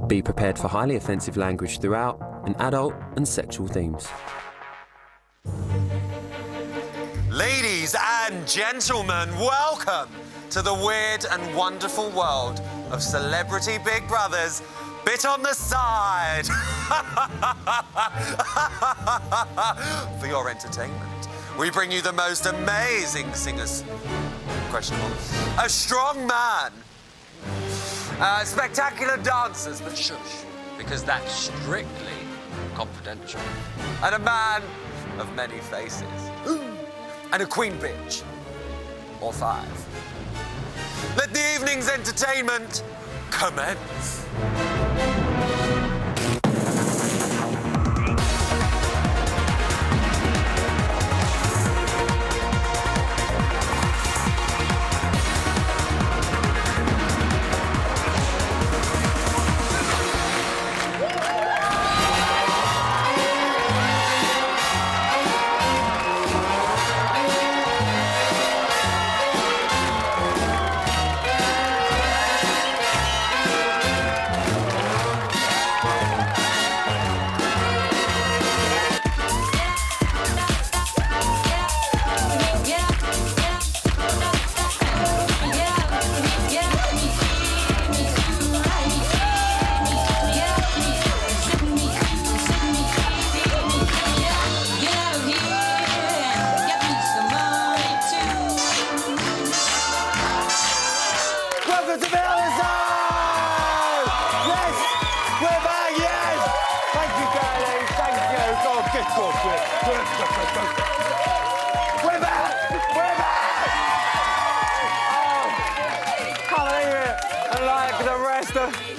Be prepared for highly offensive language throughout and adult and sexual themes. Ladies and gentlemen, welcome to the weird and wonderful world of Celebrity Big Brother's Bit on the Side. For your entertainment, we bring you the most amazing singers. Questionable. A strong man. Spectacular dancers, but shush, because that's strictly confidential. And a man of many faces. And a queen bitch. Or 5. Let the evening's entertainment commence.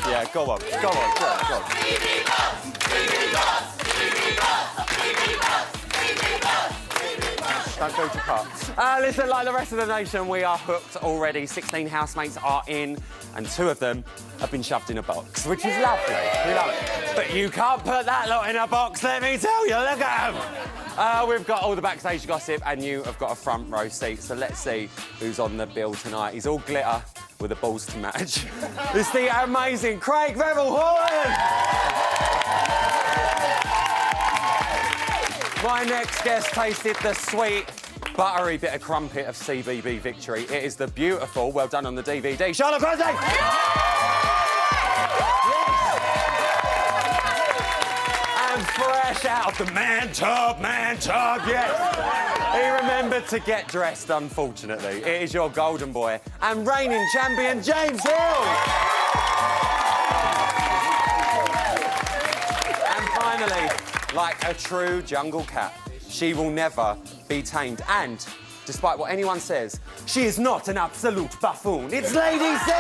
Yeah, go on. Don't go to cut. Listen, like the rest of the nation, we are hooked already. 16 housemates are in, and 2 of them have been shoved in a box, which is lovely. We love it. But you can't put that lot in a box, let me tell you. Look at them. We've got all the backstage gossip, and you have got a front row seat. So let's see who's on the bill tonight. He's all glitter with the balls to match. It's the amazing Craig Revel-Horton. My next guest tasted the sweet, buttery bit of crumpet of CBB victory. It is the beautiful, well done on the DVD, Charlotte Crosby! And fresh out of the man tub, yes! He remembered to get dressed, unfortunately. It is your golden boy and reigning champion, James Hill! And finally, like a true jungle cat, she will never be tamed. And, despite what anyone says, she is not an absolute buffoon. It's Lady C!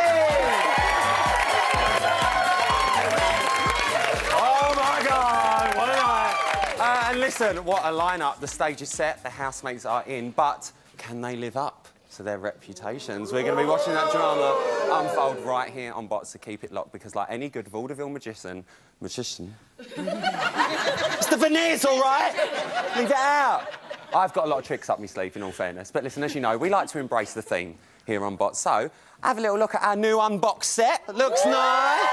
Oh, my God, what a night. And listen, what a lineup. The stage is set, the housemates are in, but can they live up to their reputations? We're going to be watching that drama unfold right here on Bots, so keep it locked, because like any good vaudeville magician... It's the veneers, all right? Leave it out. I've got a lot of tricks up my sleeve, in all fairness. But listen, as you know, we like to embrace the theme here on Bots. So, have a little look at our new unboxed set. It looks nice.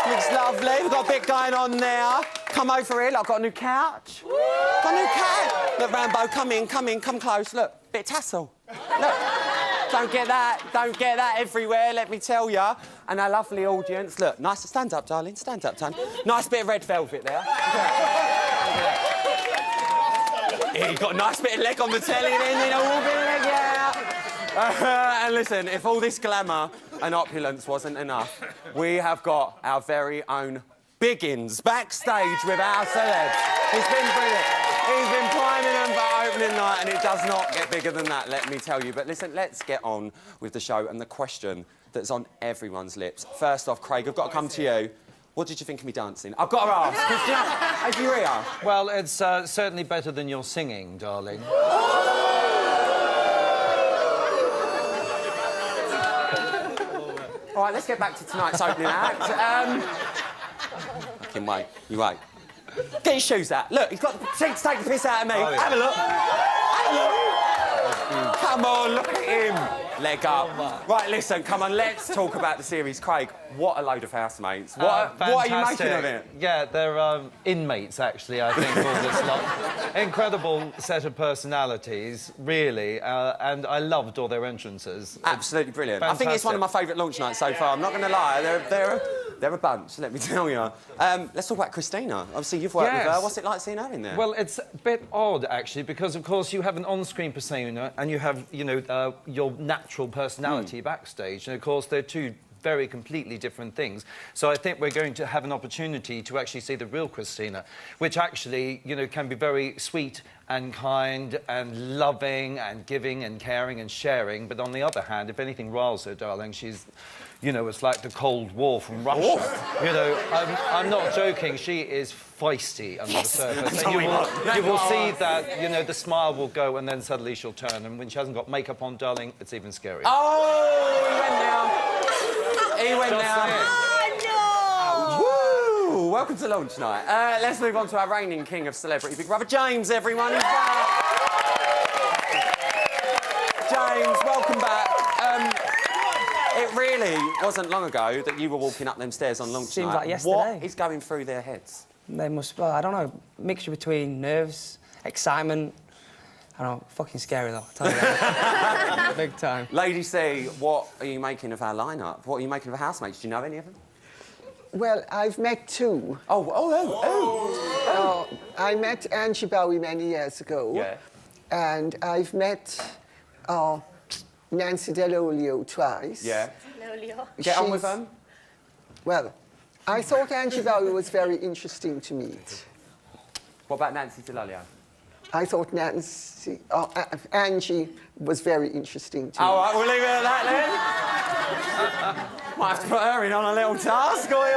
Looks lovely. We've got a bit going on now. Come over here. Look, I've got a new couch. Got a new couch. Look, Rambo, come close. Look, bit of tassel. Look. Don't get that everywhere, let me tell ya. And our lovely audience, look, nice, stand up, darling, stand up, darling. Nice bit of red velvet there. Here, you got a nice bit of leg on the telly then, you know, all bit of leg, yeah. And listen, if all this glamour and opulence wasn't enough, we have got our very own Biggins backstage with our celebs. He's been brilliant. He's been priming them for opening night, and it does not get bigger than that, let me tell you. But listen, let's get on with the show and the question that's on everyone's lips. First off, Craig, I've got to come to you. What did you think of me dancing? I've got to ask, because, you know, as you rear. Well, it's certainly better than your singing, darling. All right, let's get back to tonight's opening act. Fucking wait, you wait. Get your shoes out. Look, he's got the cheek to take the piss out of me. Oh, yeah. Have a look. Have a look. Come on, look at him. Leg up. Right, listen, come on, let's talk about the series. Craig, what a load of housemates. What are you making of it? Yeah, they're inmates, actually, I think, all this lot. Incredible set of personalities, really, and I loved all their entrances. Absolutely brilliant. Fantastic. I think it's one of my favourite launch nights so far. I'm not going to lie, they're a bunch, let me tell you. Let's talk about Christina. Obviously, you've worked with her. What's it like seeing her in there? Well, it's a bit odd, actually, because, of course, you have an on-screen persona and you have, you know, your natural personality backstage. And, of course, they're two very completely different things. So I think we're going to have an opportunity to actually see the real Christina, which actually, you know, can be very sweet and kind and loving and giving and caring and sharing. But on the other hand, if anything riles her, darling, she's, you know, it's like the Cold War from Russia. You know, I'm not joking. She is feisty under the surface. And you will see that, you know, the smile will go and then suddenly she'll turn. And when she hasn't got makeup on, darling, it's even scarier. Oh, he went now. He went now. Oh, no! Woo! Welcome to launch night. Let's move on to our reigning king of celebrity, Big Brother James, everyone. He's back. James, welcome back. It really wasn't long ago that you were walking up them stairs on launch night. Seems like yesterday. What is going through their heads? They must, well, I don't know, mixture between nerves, excitement. I don't know, fucking scary though, I'll tell you that. Big time. Lady C, what are you making of our lineup? What are you making of our housemates? Do you know any of them? Well, I've met two. I met Angie Bowie many years ago. Yeah. And I've met Nancy Dell'Olio twice. Yeah. Get on with them? Well, I thought Angie Bowie was very interesting to meet. What about Nancy Dell'Olio? I thought Angie was very interesting to me. All right, we'll leave it at that then. Might have to put her in on a little task, oi.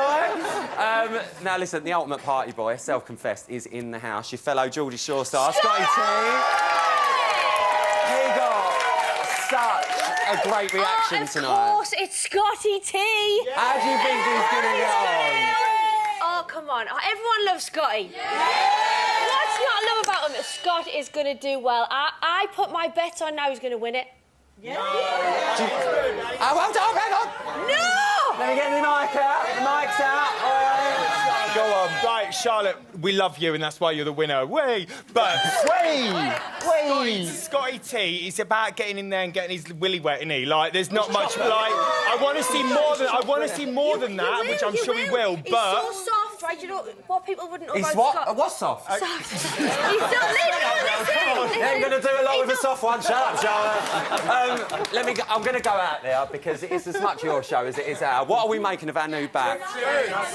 Now, listen, the ultimate party boy, self-confessed, is in the house. Your fellow Geordie Shore star, Scotty T. He got such a great reaction tonight. Of course, it's Scotty T. How do you think he's going to get on? Oh, come on. Everyone loves Scotty. What's not to love about him? Scott is going to do well. I put my bet on now he's going to win it. Well done, hang on. No! Let me get the mic out. The mic's out. All right. Go on. Right, Charlotte, we love you and that's why you're the winner. But Scotty T, it's about getting in there and getting his willy wet, isn't he? Like, there's not much, like, I want to see more than that, which I'm sure he will, He's but... so soft, right? You know what people wouldn't know He's about what? Scott? What's soft? Soft. He's so... Listen. You ain't going to do a lot with a soft one. Shut up, Charlotte. I'm going to go out there because it's as much your show as it is ours. What are we making of our new bag?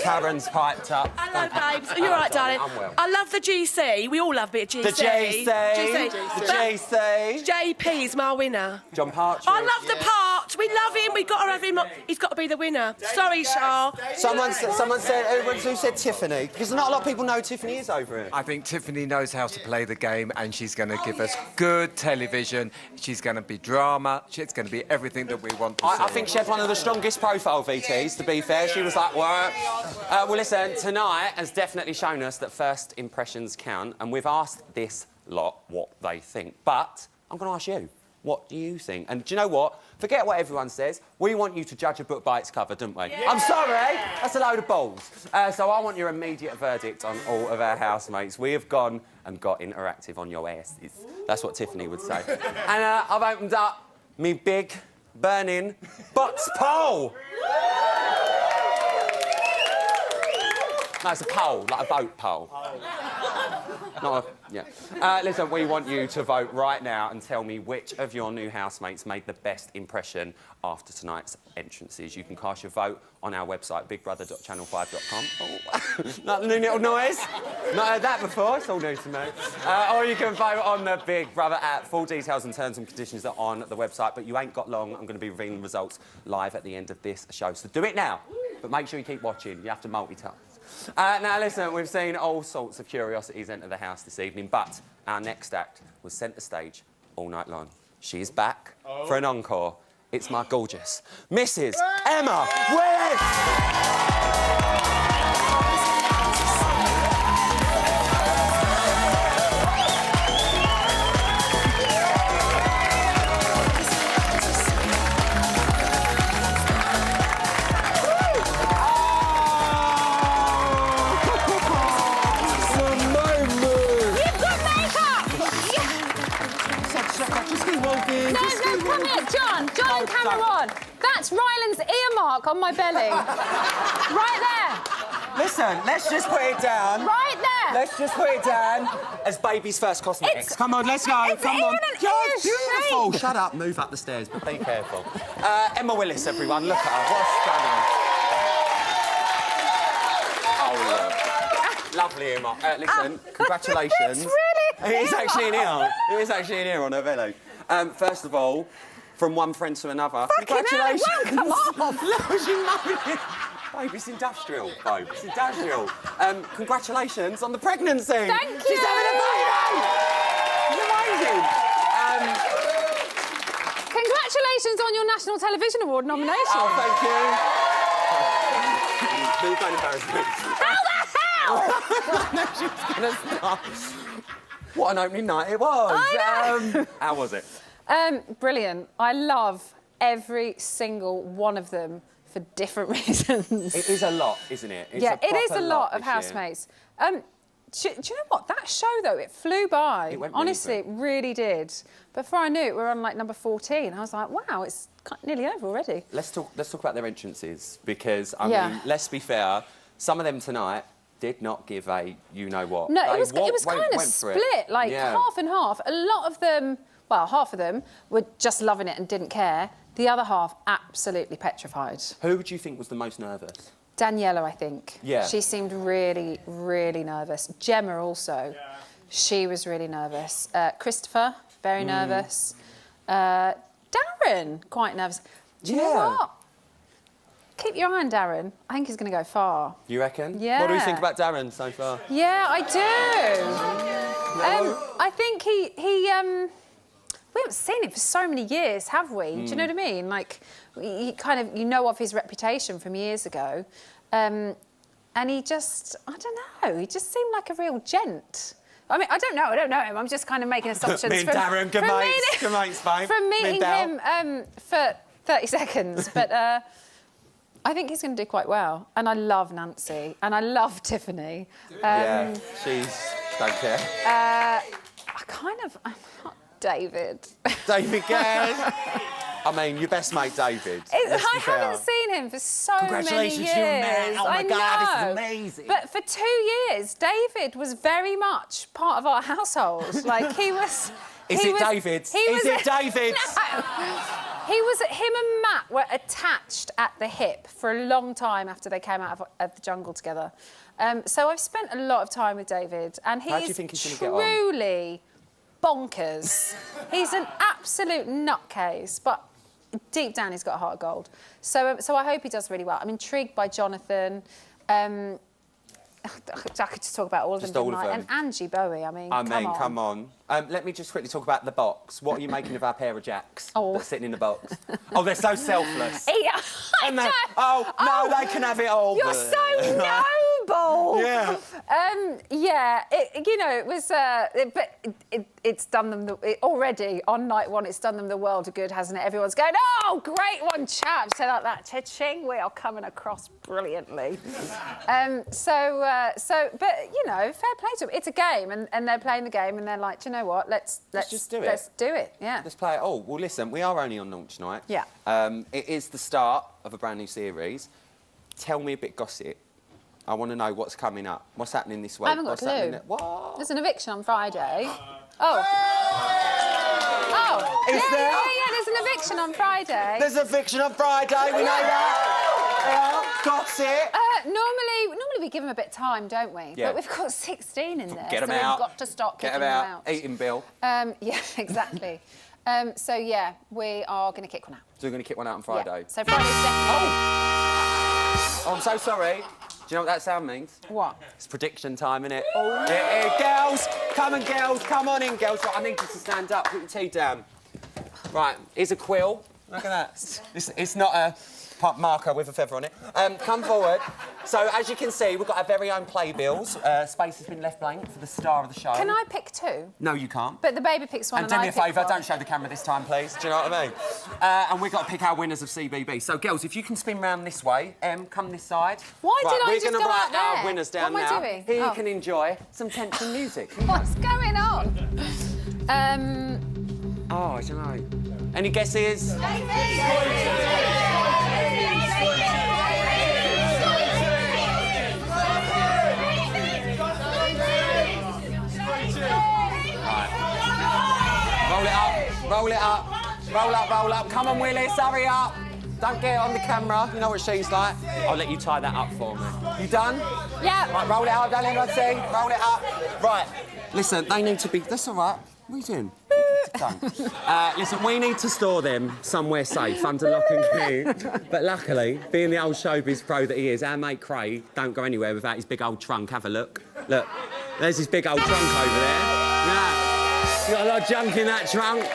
Karen's piped up. Hello, babes. You're right, darling. I'm well. I love the GC. We all love a bit of GC. The GC. The But GC. JP is my winner. John Partridge. I love the part. We love him. We got to have him. He's got to be the winner. Sorry, Char. Someone said, who said Tiffany? Because not a lot of people know who Tiffany is over it. I think Tiffany knows how to play the game and she's going to give us good television. She's going to be drama. She's going to be everything that we want to see. I think she had one of the strongest profile VTs, to be fair. She was like, what? Well, listen, tonight has definitely shown us that first impressions count, and we've asked this lot what they think. But I'm going to ask you, what do you think? And do you know what? Forget what everyone says. We want you to judge a book by its cover, don't we? Yeah. I'm sorry, that's a load of balls. So I want your immediate verdict on all of our housemates. We have gone and got interactive on your asses. That's what Tiffany would say. And I've opened up me big, burning butts poll. No, it's a poll, like a vote poll. Not a, yeah. Listen, we want you to vote right now and tell me which of your new housemates made the best impression after tonight's entrances. You can cast your vote on our website, bigbrother.channel5.com. Oh, not a new little noise. Not heard that before, it's all new to me. Or you can vote on the Big Brother app. Full details and terms and conditions are on the website, but you ain't got long. I'm going to be revealing the results live at the end of this show. So do it now, but make sure you keep watching. You have to multitask. Now, listen, we've seen all sorts of curiosities enter the house this evening, but our next act was centre stage all night long. She's back for an encore. It's my gorgeous Mrs. Emma Willis! camera on. That's Ryland's earmark on my belly. Right there. Listen, let's just put it down. Right there. Let's just put it down as baby's first cosmetics. Come on, let's go. It's Come even on. an ear Beautiful. shape. Shut up. Move up the stairs, but be careful. Emma Willis, everyone. Look at her. What's stunning. Oh, look. Lovely, Emma. Listen, congratulations. It's really It is actually an ear. It is actually an ear on her belly. First of all, from one friend to another, congratulations. Hell, come on. Look, she moaning. Babe, it's industrial, babe. It's industrial. Congratulations on the pregnancy. Thank you. She's having a baby. It's amazing. Congratulations on your National Television Award nomination. Oh, thank you. Please don't embarrass me. How the hell? No, she was gonna start. What an opening night it was. I know. How was it? Brilliant. I love every single one of them for different reasons. It is a lot, isn't it? It's yeah, a it is a proper lot of this year. housemates. Do you know what? That show, though, it flew by. It went really Honestly, quick. it really did. Before I knew it, we were on, like, number 14. I was like, wow, it's nearly over already. Let's talk about their entrances, because, I Yeah. mean, let's be fair, some of them tonight did not give a you-know-what. No, They it was kind of went for it. split, like Yeah. half and half. A lot of them, well, half of them were just loving it and didn't care. The other half, absolutely petrified. Who would you think was the most nervous? Daniela, I think. Yeah. She seemed really, really nervous. Gemma also. Yeah. She was really nervous. Christopher, very nervous. Darren, quite nervous. Do you know what? Keep your eye on Darren. I think he's going to go far. You reckon? Yeah. What do you think about Darren so far? Yeah, I do. I think he we haven't seen him for so many years, have we? Do you know what I mean? Like, you know of his reputation from years ago. And he just, I don't know, he just seemed like a real gent. I mean, I don't know him. I'm just kind of making assumptions. Me and Darren, good mates, babe. From Me and meeting Dal. him for 30 seconds. But I think he's going to do quite well. And I love Nancy. And I love Tiffany. Yeah, don't care. I'm not David. David Gaz. I mean, your best mate, David. I haven't seen him for so many years. Congratulations, you met. Oh, my I God, this is know. amazing. But for 2 years, David was very much part of our household. Like, he was... Is it David's? Is it David's? No. Him and Matt were attached at the hip for a long time after they came out of the jungle together. So I've spent a lot of time with David, and How do you he's think he's gonna get on? truly bonkers. He's an absolute nutcase, but deep down he's got a heart of gold. So I hope he does really well. I'm intrigued by Jonathan. I could just talk about all of them. Just all of tonight. them. And Angie Bowie, Come on. Let me just quickly talk about the box. What are you making of our pair of jacks that's sitting in the box? Oh, they're so selfless. Yeah, And they, they can have it all. You're so noble. Yeah. It was, it's done them already on night one. It's done them the world of good, hasn't it? Everyone's going, oh, great one, chaps. So like that, cha-ching, we are coming across brilliantly. But you know, fair play to them. It's a game, and they're playing the game, and they're like, do you know what? Let's just do it. Let's do it. Yeah. Let's play it all. Well, listen, we are only on launch night. Yeah. It is the start of a brand new series. Tell me a bit gossip. I want to know what's coming up. What's happening this week? I haven't got a clue. What? There's an eviction on Friday. Is there? Yeah, there's an eviction on Friday. There's an eviction on Friday, we know that. Gossip. Normally we give them a bit of time, don't we? Yeah. But we've got 16 in there, Get them so out. we've got to stop Get kicking them them out. out. Eating Bill. Yeah, exactly. We are going to kick one out. So we're going to kick one out on Friday. Yeah. So Friday's definitely... Oh, I'm so sorry. Do you know what that sound means? What? It's prediction time, innit? Oh. Girls, come on in, girls. Right, I need you to stand up, put your tea down. Right, here's a quill. Look at that. It's not a marker with a feather on it. Come forward. So, as you can see, we've got our very own playbills. Space has been left blank for the star of the show. Can I pick two? No, you can't. But the baby picks one And and do me I a pick favour, one. don't show the camera this time, please. Do you know what I mean? And we've got to pick our winners of CBB. So, girls, if you can spin round this way, come this side. Why did I we're just gonna go write out there? our winners down What am I now. doing? Here Oh. you can enjoy some tension music. What's going on? Oh, I don't know. Any guesses? Roll it up, roll it up, roll up, roll up. Come on, Willis, hurry up. Don't get it on the camera. You know what she's like. I'll let you tie that up for me. You done? Yeah. Right, roll it up, darling, I see. Roll it up. Right. Listen, they need to be... That's all right. What are you doing? Done. Listen, we need to store them somewhere safe, under lock and key. But luckily, being the old showbiz pro that he is, our mate Craig don't go anywhere without his big old trunk. Have a look. Look, there's his big old trunk over there. Yeah. You got a lot of junk in that trunk.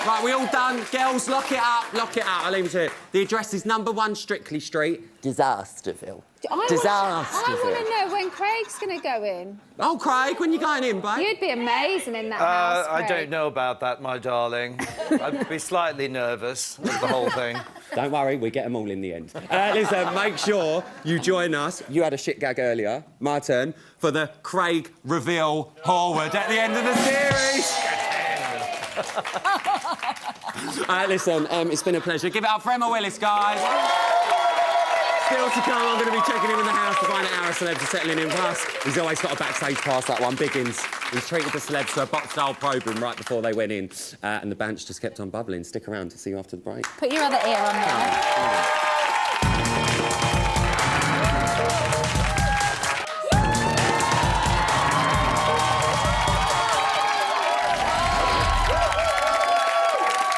Right, we all done. Girls, lock it up, lock it up. I'll leave it to it. The address is number 1 Strictly Street, Disasterville. I want to know when Craig's going to go in. Oh, Craig, when you going in, babe? You'd be amazing in that house, I Craig. don't know about that, my darling. I'd be slightly nervous with the whole thing. Don't worry, we get them all in the end. Listen, make sure you join us. You had a shit gag earlier, my turn, for the Craig reveal Horwood at the end of the series. Listen, it's been a pleasure. Give it up for Emma Willis, guys. Still to come, I'm going to be checking in with the house to find out how our celebs are settling in. Plus, he's always got a backstage pass, that one, Biggins. He's treated the celebs to a box-style probe room right before they went in. And the bench just kept on bubbling. Stick around to see you after the break. Put your other ear on there.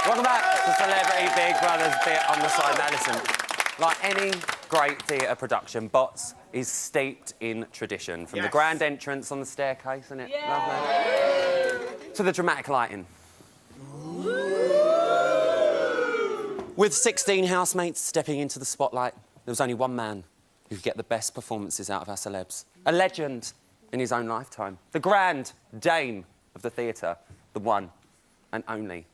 Welcome back to Celebrity Big Brother's bit on the side. Now, listen, like any great theatre production, Bots is steeped in tradition. From the grand entrance on the staircase, isn't it? Lovely. To the dramatic lighting. With 16 housemates stepping into the spotlight, there was only one man who could get the best performances out of our celebs. A legend in his own lifetime. The grand dame of the theatre. The one and only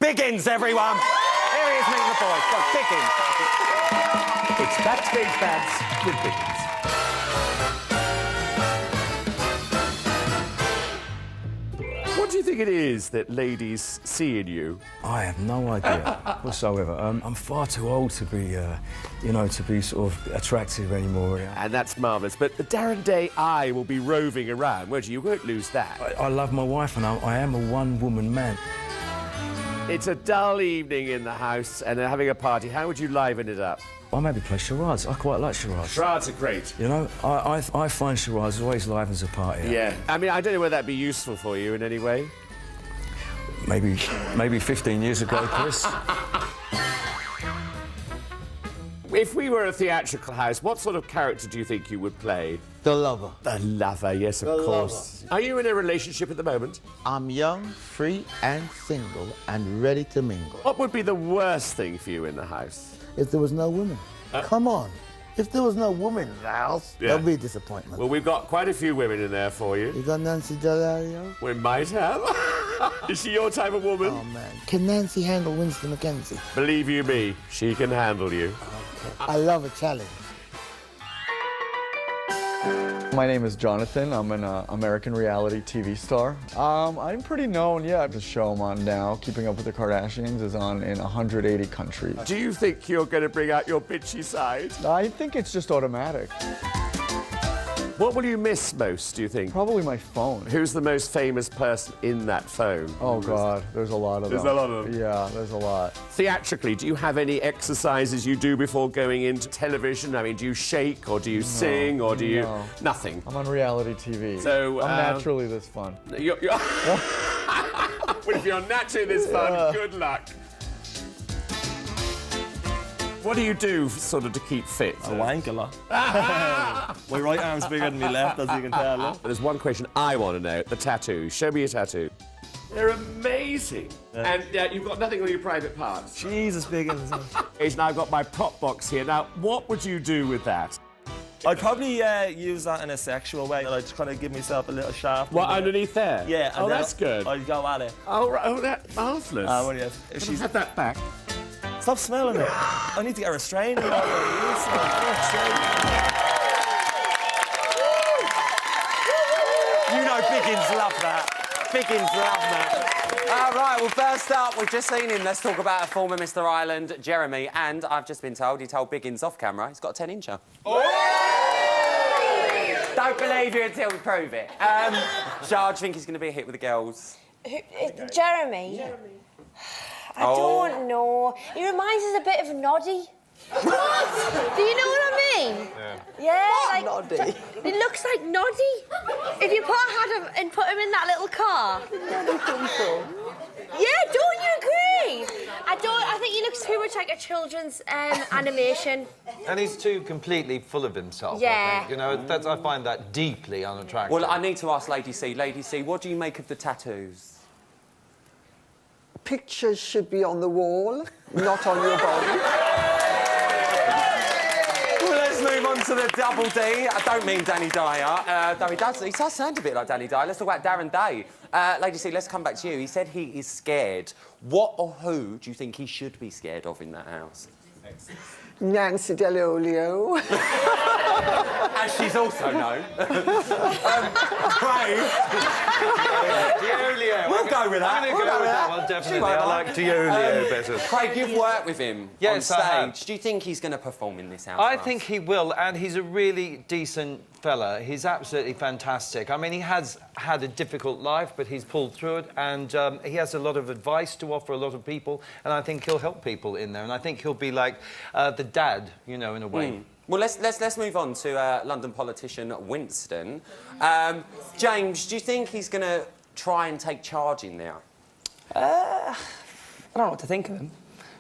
Biggins, everyone! Here he is meeting the boys. Go, Biggins. It's Backstage Bats with Biggins. What do you think it is that ladies see in you? I have no idea whatsoever. I'm far too old to be, to be sort of attractive anymore. And that's marvellous. But the Darren Day eye will be roving around, won't you? You won't lose that. I love my wife and I am a one-woman man. It's a dull evening in the house and they're having a party. How would you liven it up? I maybe play charades. I quite like charades. Charades are great. You know, I find charades always livens a party. Yeah. I mean, I don't know whether that'd be useful for you in any way. Maybe 15 years ago, Chris. If we were a theatrical house, what sort of character do you think you would play? The lover. The lover, yes, of course. Are you in a relationship at the moment? I'm young, free, and single, and ready to mingle. What would be the worst thing for you in the house? If there was no women. Come on. If there was no woman in the house, that'd be a disappointment. Well, we've got quite a few women in there for you. You got Nancy Delario? We might have. Is she your type of woman? Oh, man. Can Nancy handle Winston McKenzie? Believe you me, she can handle you. Okay. I love a challenge. My name is Jonathan. I'm an American reality TV star. I'm pretty known, The show I'm on now, Keeping Up with the Kardashians, is on in 180 countries. Do you think you're going to bring out your bitchy side? I think it's just automatic. What will you miss most, do you think? Probably my phone. Who's the most famous person in that phone? Oh, God, there's a lot of them. There's a lot of them? Yeah, there's a lot. Theatrically, do you have any exercises you do before going into television? I mean, do you shake, or do you sing, or do you... No. Nothing. I'm on reality TV. So, I'm naturally this fun. Well, if you're naturally this fun, good luck. What do you do sort of to keep fit? I wank a lot. My right arm's bigger than my left, as you can tell. Look. There's one question I want to know. The tattoos. Show me a tattoo. They're amazing. And you've got nothing on your private parts. Jesus, Biggins. Now I've got my prop box here. Now, what would you do with that? I'd probably use that in a sexual way. I'd just kind of give myself a little shaft. What, underneath there? Yeah. Oh, that's good. I'd go at it. Oh, right. Oh, that's marvellous. Well, yeah, if she's... Have that back. Stop smelling it. I need to get restrained. You know Biggins love that. Biggins love that. Right, well, first up, we've just seen him. Let's talk about a former Mr. Ireland, Jeremy. And I've just been told, he told Biggins off camera, he's got a 10-incher. Don't believe you until we prove it. Shah, do you think he's going to be a hit with the girls? Jeremy? I don't know. He reminds us a bit of Noddy. What? Do you know what I mean? Yeah, like Noddy? It looks like Noddy. If you put him in that little car. Yeah, don't you agree? I think he looks too much like a children's animation. And he's too completely full of himself, Yeah. I think. You know, I find that deeply unattractive. Well, I need to ask Lady C. Lady C, what do you make of the tattoos? Pictures should be on the wall, not on your body. Well, let's move on to the double D. I don't mean Danny Dyer, though he does sound a bit like Danny Dyer. Let's talk about Darren Day. Lady C, let's come back to you. He said he is scared. What or who do you think he should be scared of in that house? Nancy Dell'Olio. As she's also known. Craig. Diolio. We'll go with that. I'm going to go with that one, definitely. I like Diolio better. Craig, you've worked with him on stage. Do you think he's going to perform in this house? I think he will, and he's a really decent fella. He's absolutely fantastic. I mean, he has had a difficult life, but he's pulled through it, and he has a lot of advice to offer a lot of people, and I think he'll help people in there, and I think he'll be like the dad, you know, in a way. Well, let's move on to London politician Winston. James, do you think he's going to try and take charge in there? I don't know what to think of him.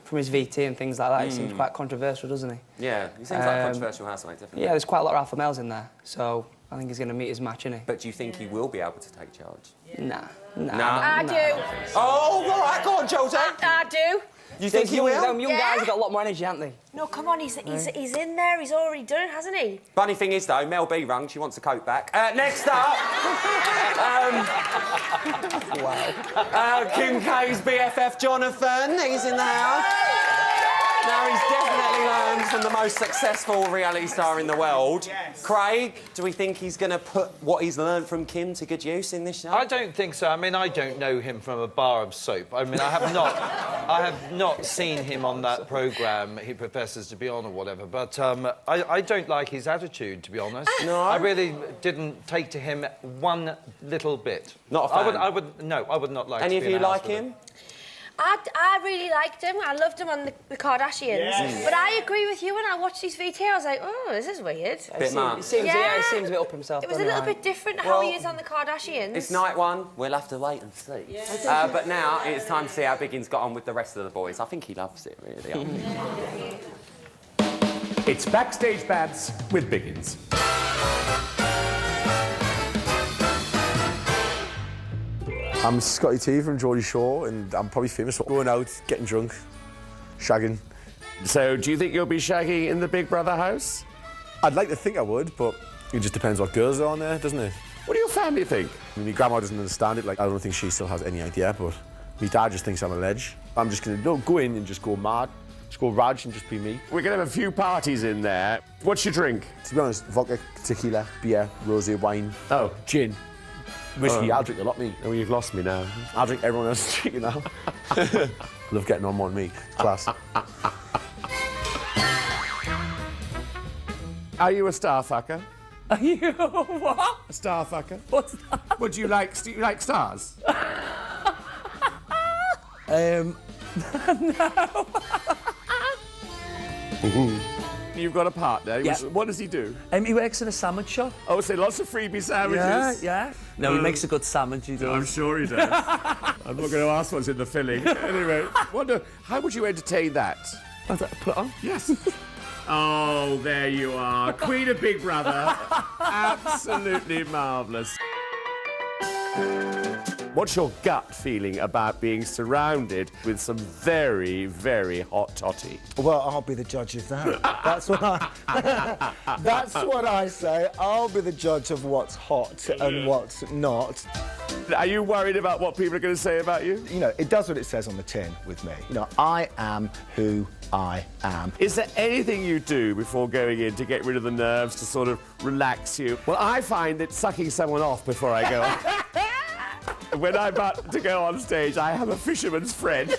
From his VT and things like that, he seems quite controversial, doesn't he? Yeah, he seems like a controversial housemate, definitely. Yeah, there's quite a lot of alpha males in there, so I think he's going to meet his match, isn't he? But do you think he will be able to take charge? Nah. I do. Oh, all right, go on, Jolton. I do. You think he will? Them young guys have got a lot more energy, haven't they? No, come on, he's in there. He's already done it, hasn't he? Funny thing is, though, Mel B rung. She wants a coat back. Next up, Kim K's BFF Jonathan. He's in the house. Now, he's definitely learned from the most successful reality star in the world. Yes. Craig, do we think he's going to put what he's learned from Kim to good use in this show? I don't think so. I mean, I don't know him from a bar of soap. I mean, I have not seen him on that programme he professes to be on or whatever, but I don't like his attitude, to be honest. No? I really didn't take to him one little bit. Not a fan? I would not like Any to of be in you a house like with him? I really liked him. I loved him on the Kardashians. Yes. But I agree with you. When I watched his VT, I was like, oh, this is weird. Bit much. He seems a bit up himself. It was a little bit different how he is on the Kardashians. It's night one. We'll have to wait and see. Yeah. But now it's time to see how Biggins got on with the rest of the boys. I think he loves it, really. It's Backstage Babs with Biggins. I'm Scotty T from Geordie Shore, and I'm probably famous for going out, getting drunk, shagging. So, do you think you'll be shagging in the Big Brother house? I'd like to think I would, but it just depends what girls are on there, doesn't it? What do your family think? I mean, my grandma doesn't understand it. Like, I don't think she still has any idea, but my dad just thinks I'm a ledge. I'm just gonna go in and just go mad, just go raj and just be me. We're gonna have a few parties in there. What's your drink? To be honest, vodka, tequila, beer, rosé, wine. Oh, gin. Whiskey, I'll drink a lot, me. Oh, you've lost me now. I'll drink everyone else's drinking now. Love getting on more than me. It's class. Are you a star fucker? Are you what? A star fucker? What's that? Would you like? Do you like stars? No. You've got a partner. Yeah. What does he do? He works in a sandwich shop. Oh, so lots of freebie sandwiches. Yeah. No, he makes a good sandwich, he does. I'm sure he does. I'm not going to ask what's in the filling. Anyway, how would you entertain that? Put it on? Yes. Oh, there you are. Queen of Big Brother. Absolutely marvellous. What's your gut feeling about being surrounded with some very, very hot toddy? Well, I'll be the judge of that. That's what I say. I'll be the judge of what's hot and what's not. Are you worried about what people are going to say about you? You know, it does what it says on the tin with me. You know, I am who I am. Is there anything you do before going in to get rid of the nerves, to sort of relax you? Well, I find that sucking someone off before I go when I'm about to go on stage, I have a fisherman's friend.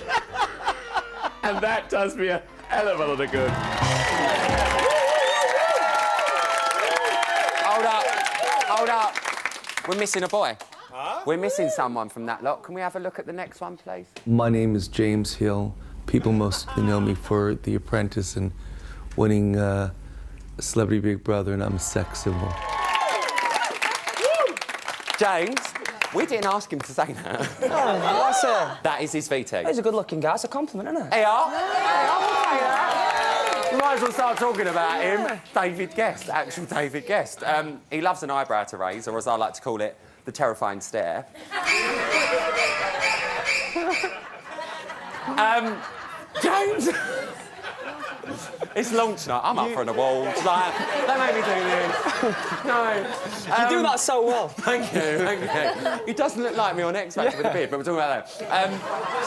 And that does me a hell of a lot of good. Hold up. We're missing a boy. Huh? We're missing someone from that lot. Can we have a look at the next one, please? My name is James Hill. People mostly know me for The Apprentice and winning Celebrity Big Brother, and I'm a sex symbol. James, we didn't ask him to say that. That is his VT. He's a good-looking guy. It's a compliment, isn't it? Hey, you might as well start talking about him. David Guest, actual David Guest. He loves an eyebrow to raise, or as I like to call it, the terrifying stare. James. It's launch night. I'm up for an award. Like, don't make me do this. No. You do that so well. Thank you. He doesn't look like me on X Factor with a beard, but we're talking about that.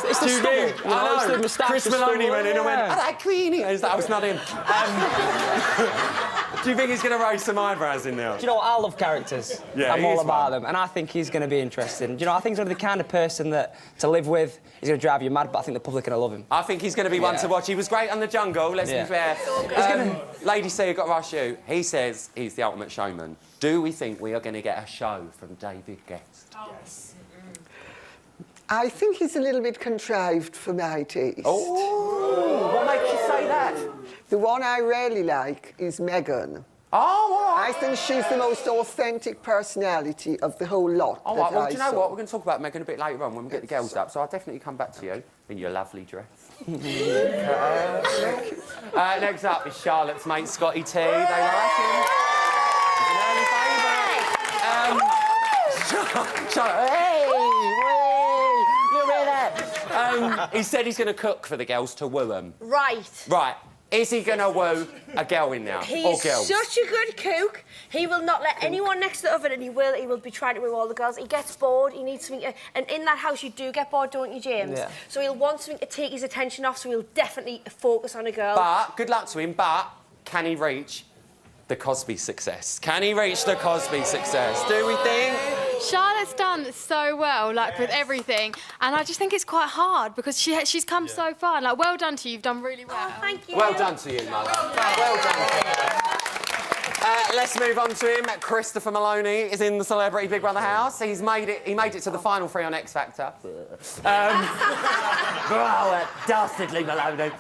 It's the stubble. I know. The moustache, Chris the Maloney stubble, went in and went, yeah. "Oh, that Queenie." That was not him. Do you think he's going to raise some eyebrows in there? Do you know what? I love characters. Yeah, I'm all about them, and I think he's going to be interesting. Do you know, I think he's going to be the kind of person that, to live with, he's going to drive you mad, but I think the public are going to love him. I think he's going to be one to watch. He was great on The Jungle, let's be fair. Lady C, I've got to ask you. He says he's the ultimate showman. Do we think we are going to get a show from David Guest? Yes. I think he's a little bit contrived for my taste. Oh, what makes you say that? The one I really like is Meghan. Oh, all right. I think she's the most authentic personality of the whole lot. All right, well, do you know what? We're going to talk about Meghan a bit later on when we get the girls up, so I'll definitely come back to you in your lovely dress. Next up is Charlotte's mate, Scotty T. They like him. He's an early favourite. Charlotte, hey, you hear that? He said he's going to cook for the girls to woo them. Right. Right. Is he going to woo a girl in now? He's or girls? such a good cook. He will not let anyone next to the oven, and he will be trying to woo all the girls. He gets bored. He needs something. And in that house, you do get bored, don't you, James? Yeah. So he'll want something to take his attention off. So he'll definitely focus on a girl. But good luck to him. But can he reach the Cosby success? Can he reach the Cosby success? Do we think? Charlotte's done so well, like, with everything, and I just think it's quite hard because she's come so far. Like, well done to you, you've done really well. Oh, thank you. Well done to you, Mother. Well done to you. Let's move on to him. Christopher Maloney is in the Celebrity Big Brother house. He made it to the final 3 on X Factor. Dastardly Maloney.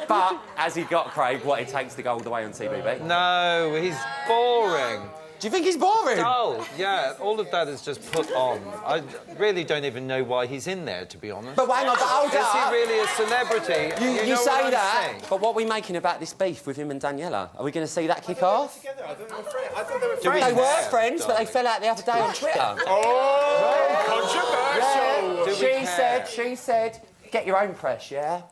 But has he got, Craig, what it takes to go all the way on CBB? No, he's boring. Do you think he's boring? Oh, yeah, all of that is just put on. I really don't even know why he's in there, to be honest. But hang on, but hold up. Is he really a celebrity? You know say what that, I'm saying? but what are we making about this beef with him and Daniela? Are we going to see that kick off? I thought they were friends. They were friends, but they fell out the other day on Twitter. Oh, controversial. She said, get your own press, yeah?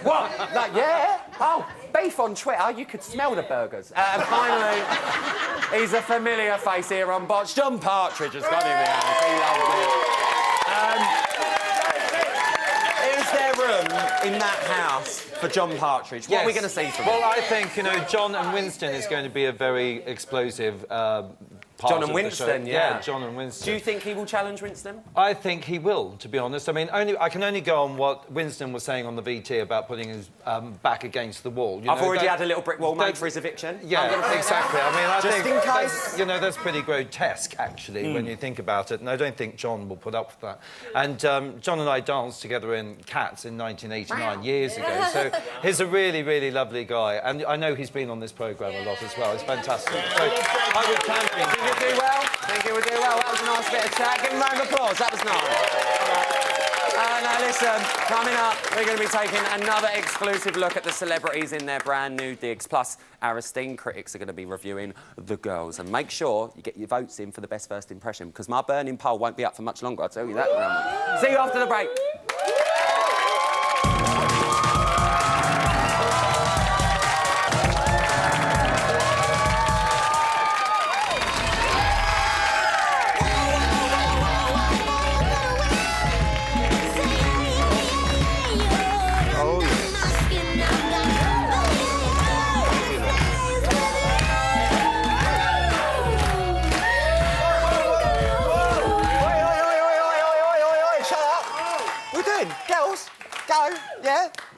What? Like, yeah? Oh, beef on Twitter, you could smell the burgers. And finally, he's a familiar face here on Botch. John Partridge has got him here. He loves it. Is there room in that house for John Partridge? What are we going to see from him? Well, I think, John and Winston is going to be a very explosive part John of and the Winston, show. yeah. John and Winston. Do you think he will challenge Winston? I think he will, to be honest. I mean, I can only go on what Winston was saying on the VT about putting his back against the wall. I've already had a little brick wall made for his eviction. Yeah, exactly. I mean, I just think in case. that's pretty grotesque, actually, when you think about it. And I don't think John will put up with that. And John and I danced together in Cats in 1989, years ago. So he's a really, really lovely guy. And I know he's been on this programme a lot as well. It's fantastic. So I would champion him. Did you do well? I think he would do well. That was a nice bit of chat. Give him a round of applause. That was nice. Now listen, coming up, we're going to be taking another exclusive look at the celebrities in their brand new digs. Plus, our esteemed critics are going to be reviewing the girls. And make sure you get your votes in for the best first impression, because my burning poll won't be up for much longer, I'll tell you that. See you after the break.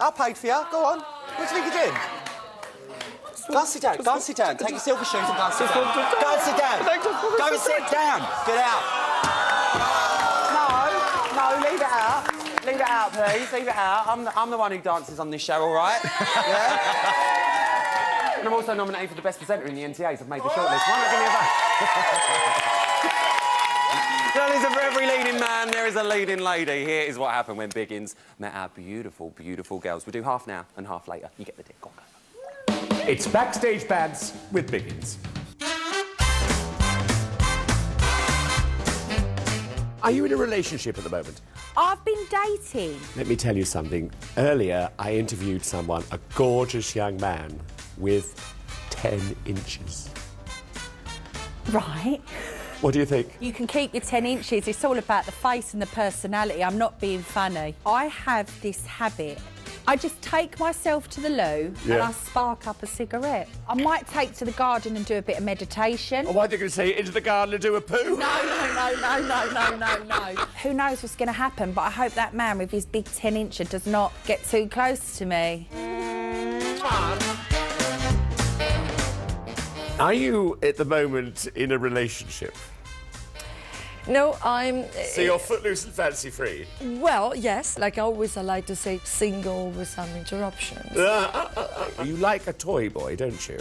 I paid for you. Go on. What do you think you're doing? Go and sit down. Go and sit down. Take your silver shoes and go and sit down. Go and sit down. Go and sit down. Get out. No, leave it out. Leave it out, please. Leave it out. I'm the one who dances on this show, all right? Yeah? And I'm also nominated for the best presenter in the NTAs. I've made the shortlist. Why not give me a vote? So listen, for every leading man, there is a leading lady. Here is what happened when Biggins met our beautiful, beautiful girls. We'll do half now and half later. You get the deal. Go on, go. It's Backstage Bads with Biggins. Are you in a relationship at the moment? I've been dating. Let me tell you something. Earlier, I interviewed someone, a gorgeous young man with 10 inches. Right. What do you think? You can keep your 10 inches. It's all about the face and the personality. I'm not being funny. I have this habit. I just take myself to the loo and I spark up a cigarette. I might take to the garden and do a bit of meditation. Oh, why are you going to say into the garden and do a poo? No. Who knows what's going to happen, but I hope that man with his big 10-incher does not get too close to me. Are you, at the moment, in a relationship? No, I'm... So you're footloose and fancy-free? Well, yes. Like always, I like to say single with some interruptions. You like a toy boy, don't you?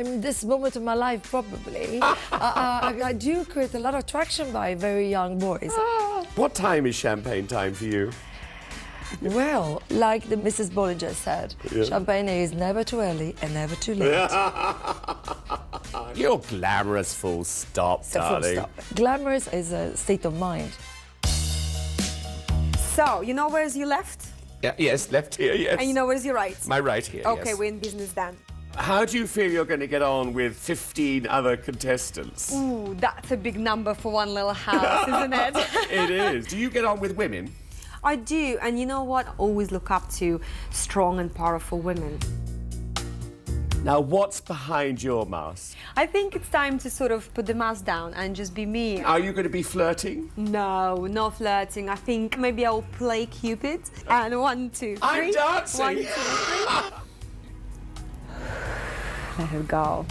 In this moment of my life, probably. I do create a lot of attraction by very young boys. What time is champagne time for you? Well, like the Mrs. Bollinger said, champagne is never too early and never too late. You're glamorous, full stop, darling. Full stop. Glamorous is a state of mind. So, you know where's your left? Yeah, yes, left here, yes. And you know where's your right? My right here, Okay, yes. we're in business then. How do you feel you're going to get on with 15 other contestants? Ooh, that's a big number for one little house, isn't it? It is. Do you get on with women? I do, and you know what? I always look up to strong and powerful women. Now, what's behind your mask? I think it's time to sort of put the mask down and just be me. Are you going to be flirting? No, no flirting. I think maybe I'll play Cupid. And 1, 2, 3. I'm dancing! 1, 2, 3. Let her go.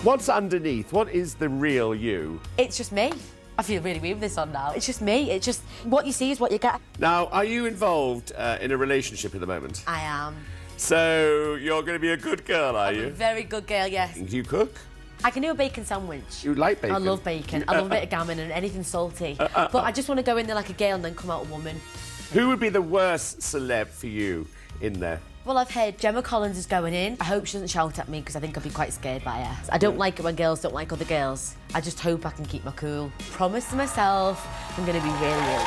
What's underneath? What is the real you? It's just me. I feel really weird with this on now. It's just me. It's just what you see is what you get. Now, are you involved in a relationship at the moment? I am. So, you're going to be a good girl, are I'm you? a very good girl, yes. Do you cook? I can do a bacon sandwich. You like bacon? I love bacon. I love a bit of gammon and anything salty. But I just want to go in there like a girl and then come out a woman. Who would be the worst celeb for you in there? Well, I've heard Gemma Collins is going in. I hope she doesn't shout at me because I think I'll be quite scared by her. I don't like it when girls don't like other girls. I just hope I can keep my cool. Promise to myself I'm going to be really, really good.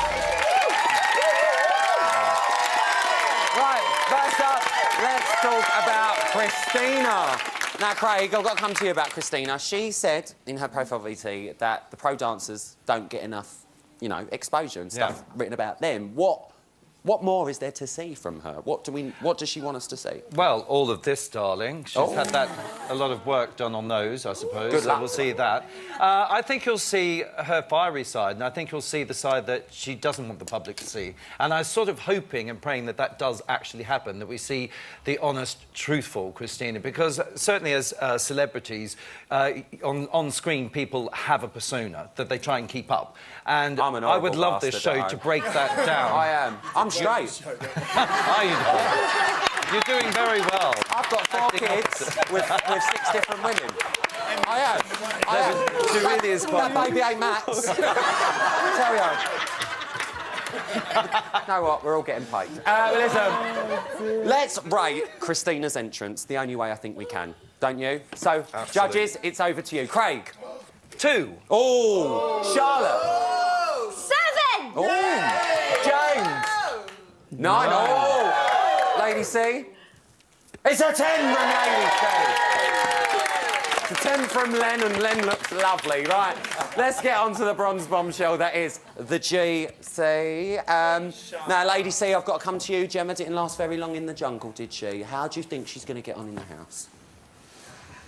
Right, first up, let's talk about Christina. Now, Craig, I've got to come to you about Christina. She said in her profile VT that the pro dancers don't get enough, you know, exposure and stuff written about them. What more is there to see from her? What does she want us to see? Well, all of this, darling. She's had a lot of work done on those, I suppose. Good luck. So we'll see that. I think you'll see her fiery side, and I think you'll see the side that she doesn't want the public to see. And I'm sort of hoping and praying that that does actually happen, that we see the honest, truthful Christina, because certainly as celebrities, on screen, people have a persona that they try and keep up. And I would love this show to break that down. I am. I'm straight. Are you? You're doing very well. I've got 4 kids with 6 different women. I am. She really is quite... That baby ain't Matt's. Tell you. You know what? We're all getting paid. Listen, let's rate Christina's entrance the only way I think we can. Don't you? So, judges, it's over to you. Craig. 2. Oh. Charlotte. 7. Oh. James. 9. Oh. Lady C. It's a 10 from Lady C. It's a 10 from Len, and Len looks lovely. Right, let's get on to the bronze bombshell that is the GC. Now, Lady C, I've got to come to you. Gemma didn't last very long in the jungle, did she? How do you think she's going to get on in the house?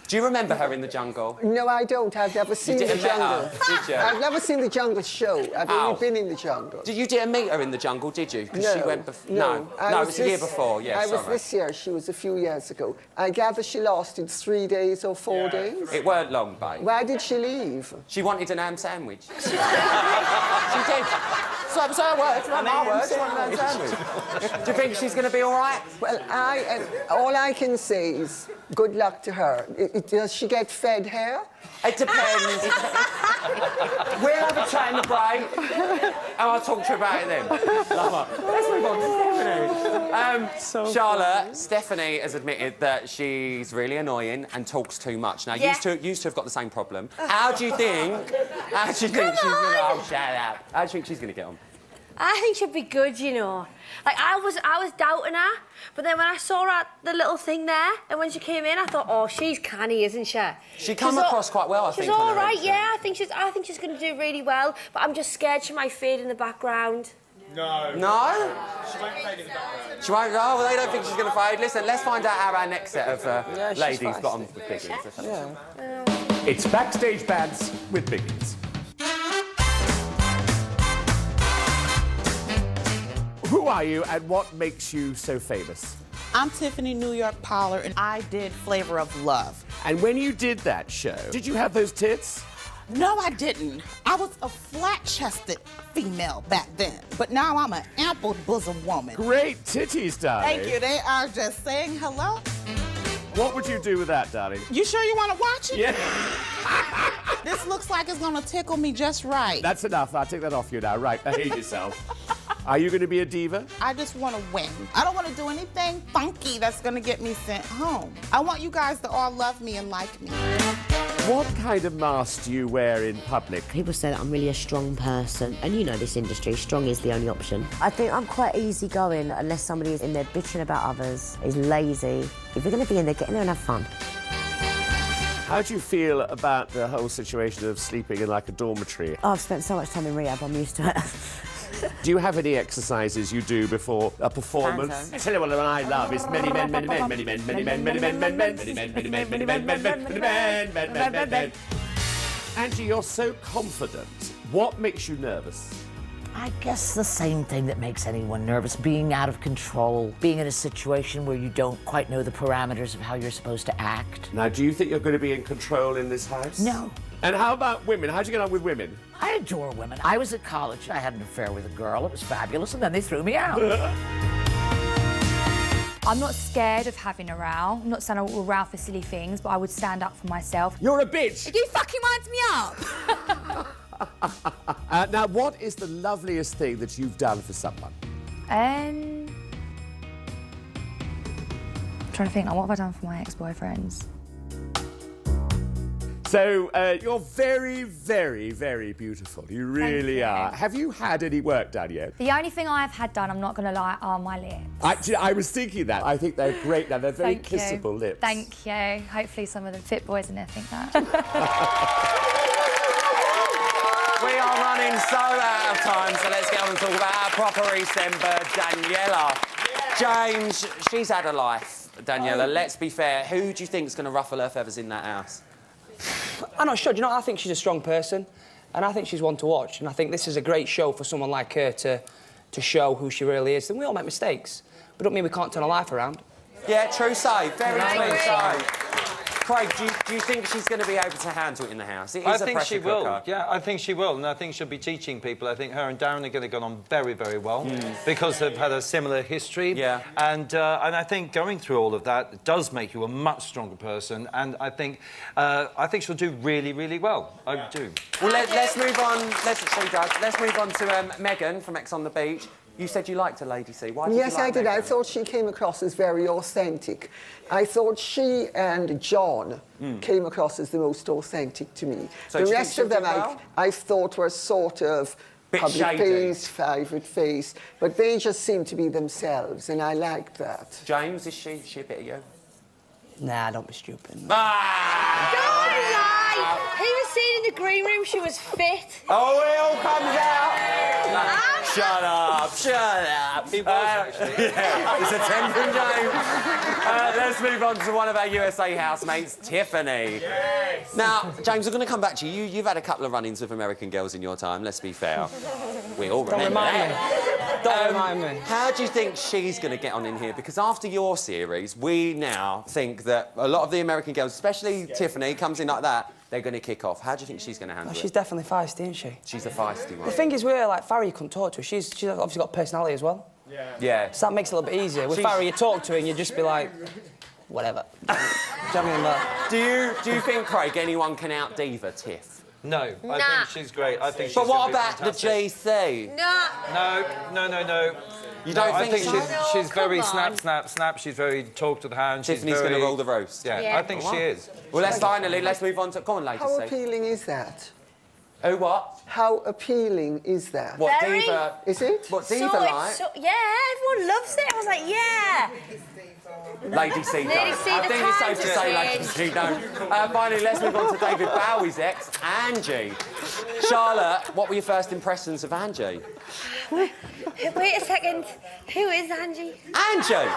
Do you remember her in The Jungle? No, I don't. I've never seen didn't The met her, Jungle. did you? I've never seen The Jungle show. I've only been in The Jungle. Did you didn't meet her in The Jungle, did you? 'Cause No. she went No, it was a year before, yeah, I was this year. She was a few years ago. I gather she lasted 3 days or 4 days. It weren't long, babe. Why did she leave? She wanted an ham sandwich. She did. So it was her words, not my words. She wanted an ham sandwich. Do you think she's going to be all right? Well, all I can say is good luck to her. Does she get fed hair? It depends. We'll have a chat in the break, and I'll talk to you about it then. Love her. Let's move on to Stephanie. Charlotte, Stephanie has admitted that she's really annoying and talks too much. Now, Yeah. used to have got the same problem. How do you think she's going to... Oh, shut up. How do you think she's going to get on? I think she'd be good, you know. Like, I was doubting her, but then when I saw her at the little thing there, and when she came in, I thought, oh, she's canny, isn't she? She come across quite well, I think. She's all right, yeah. I think she's going to do really well, but I'm just scared she might fade in the background. No? She won't fade in the background. She won't? Oh, well, they don't think she's going to fade. Listen, let's find out how our next set of ladies got on with Biggins. It's Backstage Bands with Biggins. Who are you and what makes you so famous? I'm Tiffany New York Pollard, and I did Flavor of Love. And when you did that show, did you have those tits? No, I didn't. I was a flat-chested female back then, but now I'm an ample bosom woman. Great titties, darling. Thank you. They are just saying hello. What would you do with that, darling? You sure you want to watch it? Yeah. This looks like it's going to tickle me just right. That's enough. I'll take that off you now. Right, behave yourself. Are you going to be a diva? I just want to win. I don't want to do anything funky that's going to get me sent home. I want you guys to all love me and like me. What kind of mask do you wear in public? People say that I'm really a strong person, and you know this industry, strong is the only option. I think I'm quite easygoing unless somebody is in there bitching about others, is lazy. If you're going to be in there, get in there and have fun. How do you feel about the whole situation of sleeping in like a dormitory? Oh, I've spent so much time in rehab, I'm used to it. Do you have any exercises you do before a performance? I tell you what I love is many men, many men, many men, many men, many men, many men, many men, many men, many men, many men, many men, many men. Angie, you're so confident. What makes you nervous? I guess the same thing that makes anyone nervous, being out of control, being in a situation where you don't quite know the parameters of how you're supposed to act. Now, do you think you're going to be in control in this house? No. And how about women? How'd you get on with women? I adore women. I was at college, I had an affair with a girl, it was fabulous, and then they threw me out. I'm not scared of having a row. I'm not saying I will row for silly things, but I would stand up for myself. You're a bitch! You fucking winds me up! Now, what is the loveliest thing that you've done for someone? I'm trying to think, like, what have I done for my ex-boyfriends? So, you're very, very, very beautiful. You really are. Have you had any work done yet? The only thing I've had done, I'm not going to lie, are my lips. I was thinking that. I think they're great now. They're very kissable lips. Thank you. Hopefully some of the fit boys in there think that. We are running so out of time, so let's get on and talk about our proper East End bird, Daniela. James, she's had a life, Daniela. Let's be fair. Who do you think is going to ruffle her feathers in that house? I'm not sure. Do you know, I think she's a strong person, and I think she's one to watch, and I think this is a great show for someone like her to show who she really is. And we all make mistakes, but don't mean we can't turn a life around. Yeah, true say. Very true say. Craig, do you think she's going to be able to handle it in the house? It is I think she will. cooker. Yeah, I think she will, and I think she'll be teaching people. I think her and Darren are going to get on very, very well because they've had a similar history. Yeah. And I think going through all of that does make you a much stronger person, and I think she'll do really, really well. I do. Well, let's move on. Let's move on to Megan from X on the Beach. You said you liked her, Lady C. Why did you like I did. Megan? I thought she came across as very authentic. I thought she and John came across as the most authentic to me. So the rest of them I thought were sort of Bit public shady. face, private face, but they just seemed to be themselves, and I liked that. James, is she a bit of you? Nah, don't be stupid. Don't lie! He was saying in the green room she was fit. Oh, it all comes out. Shut up, shut up. He was, actually. Yeah, it's a 10 from James. Let's move on to one of our USA housemates, Tiffany. Yes. Now, James, we're going to come back to you. You've had a couple of run-ins with American girls in your time, let's be fair. We all remember that. Don't remind me. How do you think she's going to get on in here? Because after your series, we now think that a lot of the American girls, especially Tiffany, comes in like that, they're going to kick off. How do you think she's going to handle it? She's definitely feisty, isn't she? She's a feisty one. The thing is, with her, like, Farrah, you couldn't talk to her. She's obviously got personality as well. Yeah. So that makes it a little bit easier. With Farrah, you talk to her and you just be like, whatever. Do you know what I mean? Do you think, Craig, anyone can out-diva Tiff? No, I think she's great. I think she's But what gonna be about fantastic. the GC? No. You don't I think think so? she's very snap. She's very talk to the hand. Tiffany's she's very... going to roll the roast. Yeah, I think she is. Well, let's move on to... Go on, ladies. How appealing is that? Oh, what? How appealing is that? What, Very. diva? Is it? What, diva like? Yeah, everyone loves it. I was like, yeah. Lady C don't. Lady C, I the think it's safe times to have say Lady changed. C don't. Finally, let's move on to David Bowie's ex, Angie. Charlotte, what were your first impressions of Angie? Wait a second. Who is Angie? Angie!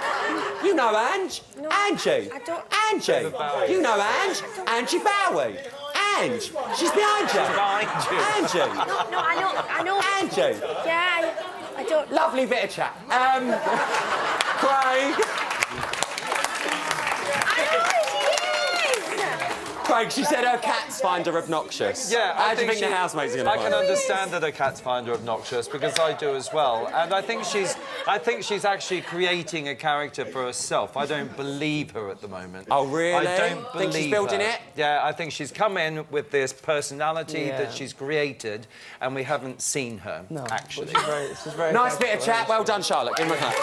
You know Ange? No, Angie! I don't. Angie! You know Ange? Angie Bowie! Ange! She's behind you! Angie! No, I know. Angie! Yeah, I don't. Lovely bit of chat. Craig! Craig, she said her cats find her obnoxious. Yeah, How do you think the housemates are going to I find can her? understand that her cats find her obnoxious because I do as well, and I think she's actually creating a character for herself. I don't believe her at the moment. Oh, really? I don't believe Think she's building her. it? Yeah, I think she's come in with this personality that she's created, and we haven't seen her actually. This is very Nice bit of chat. Well done, Charlotte. Give him a clap.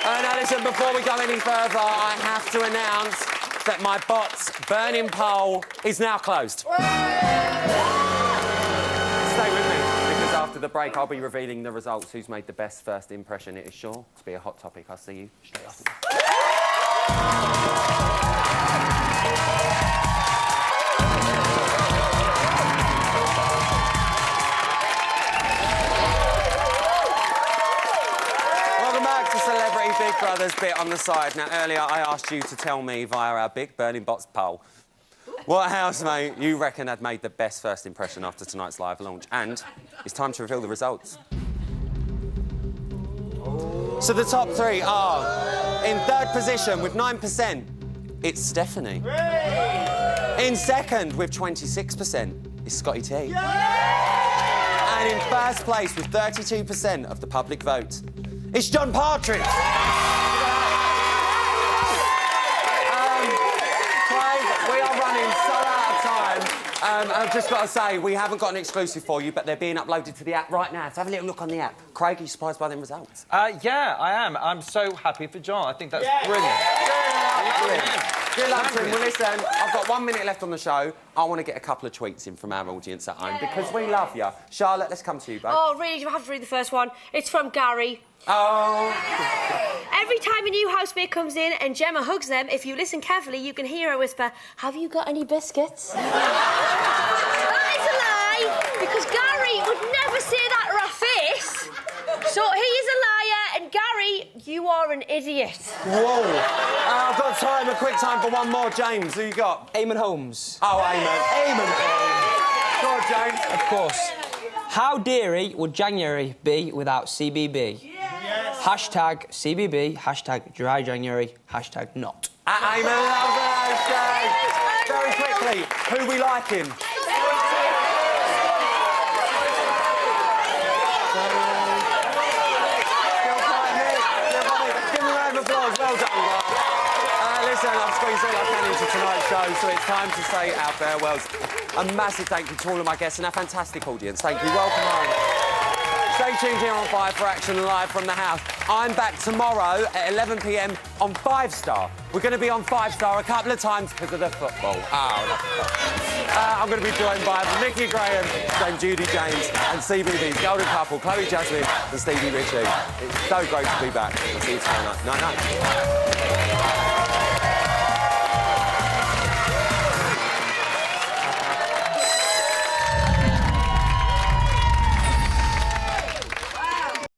Now, listen, before we go any further, I have to announce that my bot's burning poll is now closed. Stay with me, because after the break, I'll be revealing the results. Who's made the best first impression? It is sure to be a hot topic. I'll see you straight after this. Big Brother's bit on the side. Now, earlier I asked you to tell me via our big Burning Bots poll what housemate you reckon had made the best first impression after tonight's live launch. And it's time to reveal the results. So the top three are, in third position with 9%, it's Stephanie. In second with 26%, it's Scotty T. And in first place with 32% of the public vote, it's John Partridge. Craig, we are running so out of time. I've just got to say, we haven't got an exclusive for you, but they're being uploaded to the app right now. So have a little look on the app. Craig, are you surprised by them results? Yeah, I am. I'm so happy for John. I think that's brilliant. Good luck to him. Well, listen, I've got 1 minute left on the show. I want to get a couple of tweets in from our audience at home because we love you. Charlotte, let's come to you, babe. Oh, really? Do I have to read the first one? It's from Gary. Oh. Every time a new housemate comes in and Gemma hugs them, if you listen carefully, you can hear her whisper, "Have you got any biscuits?" That is a lie, because Gary would never say that to her face. So he is a liar, and Gary, you are an idiot. Whoa. I've got time, a quick time for one more. James, who you got? Eamon Holmes. Oh, Eamon Holmes. Go on, James. Of course. How deary would January be without CBB? Yes. Hashtag CBB, hashtag dry January, hashtag not. Eamon, love the hashtag. Very quickly, who we liking? Well done, guys. Listen, I've squeezed all I can into tonight's show, so it's time to say our farewells. A massive thank you to all of my guests and our fantastic audience. Thank you. Welcome home. Stay tuned here on 5 for Action live from the house. I'm back tomorrow at 11 p.m. on 5 Star. We're going to be on 5 Star a couple of times because of the football. I'm going to be joined by Nikki Graham, Dame Judy James, and CBB's golden couple, Chloe Jasmine and Stevie Ritchie. It's so great to be back. I'll see you tomorrow night. Night-night.